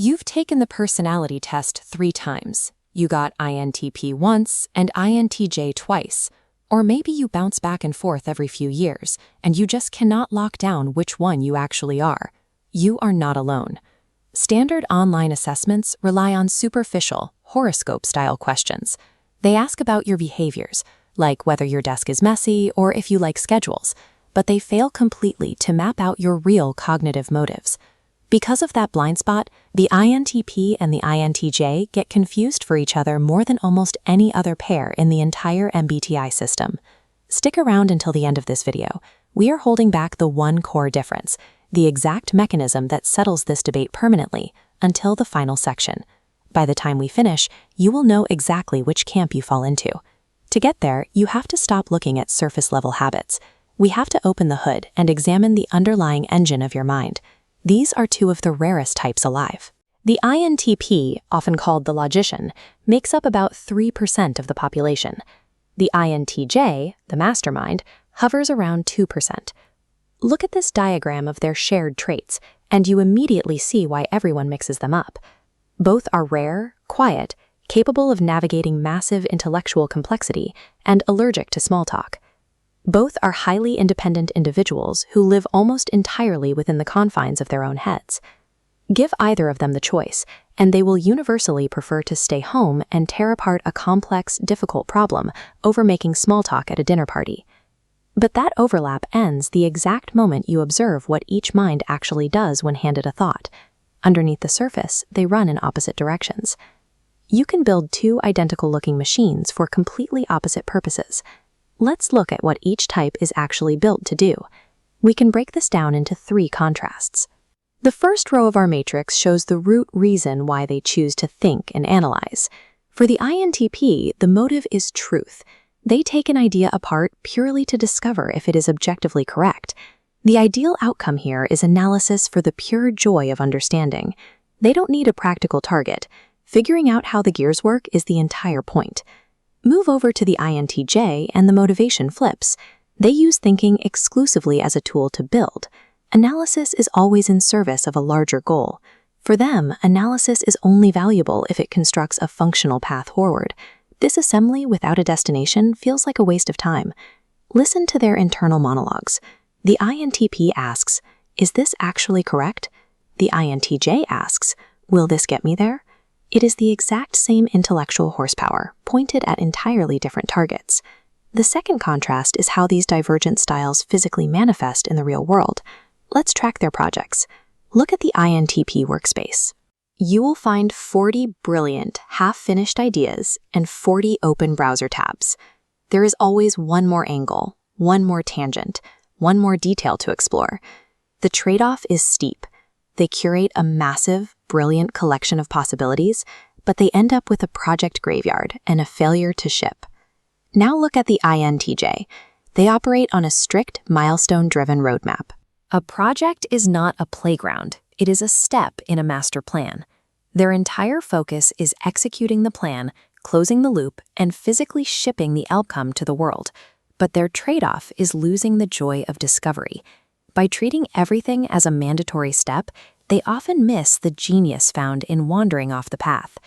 You've taken the personality test 3 times. You got INTP once and INTJ twice. Or maybe you bounce back and forth every few years, and you just cannot lock down which one you actually are. You are not alone. Standard online assessments rely on superficial, horoscope-style questions. They ask about your behaviors, like whether your desk is messy or if you like schedules, but they fail completely to map out your real cognitive motives. Because of that blind spot, the INTP and the INTJ get confused for each other more than almost any other pair in the entire MBTI system. Stick around until the end of this video. We are holding back the one core difference, the exact mechanism that settles this debate permanently, until the final section. By the time we finish, you will know exactly which camp you fall into. To get there, you have to stop looking at surface-level habits. We have to open the hood and examine the underlying engine of your mind. These are 2 of the rarest types alive. The INTP, often called the logician, makes up about 3% of the population. The INTJ, the mastermind, hovers around 2%. Look at this diagram of their shared traits, and you immediately see why everyone mixes them up. Both are rare, quiet, capable of navigating massive intellectual complexity, and allergic to small talk. Both are highly independent individuals who live almost entirely within the confines of their own heads. Give either of them the choice, and they will universally prefer to stay home and tear apart a complex, difficult problem over making small talk at a dinner party. But that overlap ends the exact moment you observe what each mind actually does when handed a thought. Underneath the surface, they run in opposite directions. You can build 2 identical-looking machines for completely opposite purposes. Let's look at what each type is actually built to do. We can break this down into 3 contrasts. The first row of our matrix shows the root reason why they choose to think and analyze. For the INTP, the motive is truth. They take an idea apart purely to discover if it is objectively correct. The ideal outcome here is analysis for the pure joy of understanding. They don't need a practical target. Figuring out how the gears work is the entire point. Move over to the INTJ and the motivation flips. They use thinking exclusively as a tool to build. Analysis is always in service of a larger goal. For them, analysis is only valuable if it constructs a functional path forward. Disassembly without a destination feels like a waste of time. Listen to their internal monologues. The INTP asks, "Is this actually correct?" The INTJ asks, "Will this get me there?" It is the exact same intellectual horsepower, pointed at entirely different targets. The second contrast is how these divergent styles physically manifest in the real world. Let's track their projects. Look at the INTP workspace. You will find 40 brilliant, half-finished ideas and 40 open browser tabs. There is always one more angle, one more tangent, one more detail to explore. The trade-off is steep. They curate a massive, brilliant collection of possibilities, but they end up with a project graveyard and a failure to ship. Now look at the INTJ. They operate on a strict, milestone-driven roadmap. A project is not a playground. It is a step in a master plan. Their entire focus is executing the plan, closing the loop, and physically shipping the outcome to the world. But their trade-off is losing the joy of discovery. By treating everything as a mandatory step, they often miss the genius found in wandering off the path.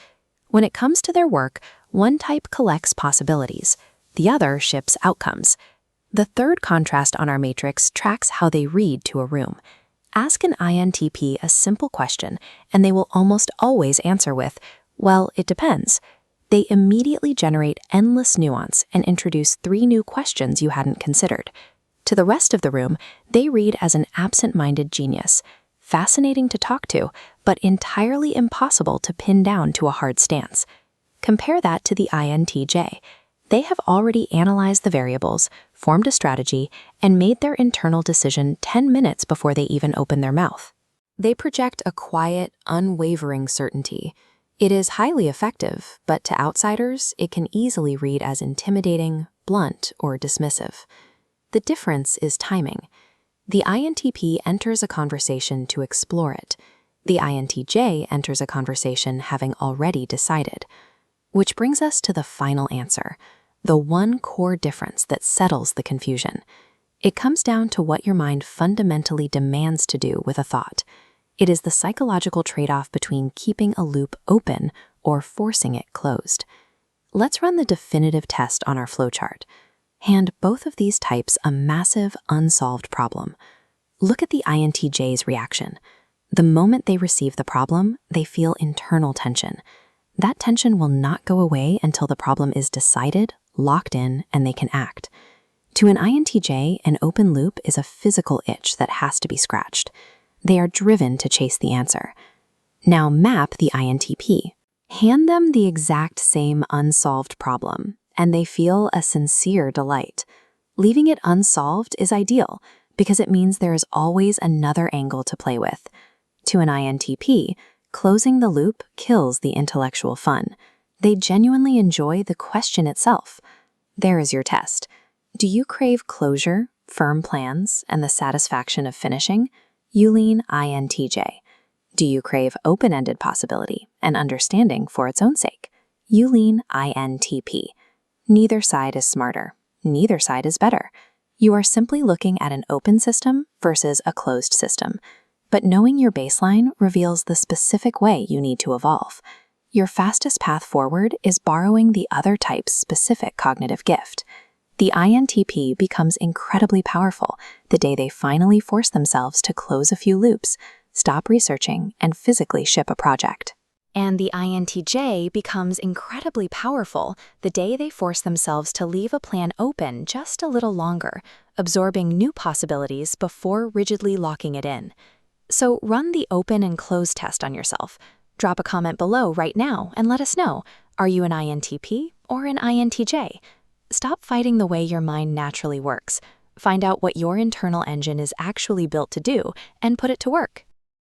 When it comes to their work, one type collects possibilities, the other ships outcomes. The third contrast on our matrix tracks how they read to a room. Ask an INTP a simple question, and they will almost always answer with, "Well, it depends." They immediately generate endless nuance and introduce 3 new questions you hadn't considered. To the rest of the room, they read as an absent-minded genius, fascinating to talk to, but entirely impossible to pin down to a hard stance. Compare that to the INTJ. They have already analyzed the variables, formed a strategy, and made their internal decision 10 minutes before they even open their mouth. They project a quiet, unwavering certainty. It is highly effective, but to outsiders, it can easily read as intimidating, blunt, or dismissive. The difference is timing. The INTP enters a conversation to explore it. The INTJ enters a conversation having already decided. Which brings us to the final answer, the one core difference that settles the confusion. It comes down to what your mind fundamentally demands to do with a thought. It is the psychological trade-off between keeping a loop open or forcing it closed. Let's run the definitive test on our flowchart. Hand both of these types a massive, unsolved problem. Look at the INTJ's reaction. The moment they receive the problem, they feel internal tension. That tension will not go away until the problem is decided, locked in, and they can act. To an INTJ, an open loop is a physical itch that has to be scratched. They are driven to chase the answer. Now map the INTP. Hand them the exact same unsolved problem, and they feel a sincere delight. Leaving it unsolved is ideal because it means there is always another angle to play with. To an INTP, closing the loop kills the intellectual fun. They genuinely enjoy the question itself. There is your test. Do you crave closure, firm plans, and the satisfaction of finishing? You lean INTJ. Do you crave open-ended possibility and understanding for its own sake? You lean INTP. Neither side is smarter. Neither side is better. You are simply looking at an open system versus a closed system. But knowing your baseline reveals the specific way you need to evolve. Your fastest path forward is borrowing the other type's specific cognitive gift. The INTP becomes incredibly powerful the day they finally force themselves to close a few loops, stop researching, and physically ship a project. And the INTJ becomes incredibly powerful the day they force themselves to leave a plan open just a little longer, absorbing new possibilities before rigidly locking it in. So run the open and close test on yourself. Drop a comment below right now and let us know, are you an INTP or an INTJ? Stop fighting the way your mind naturally works. Find out what your internal engine is actually built to do and put it to work.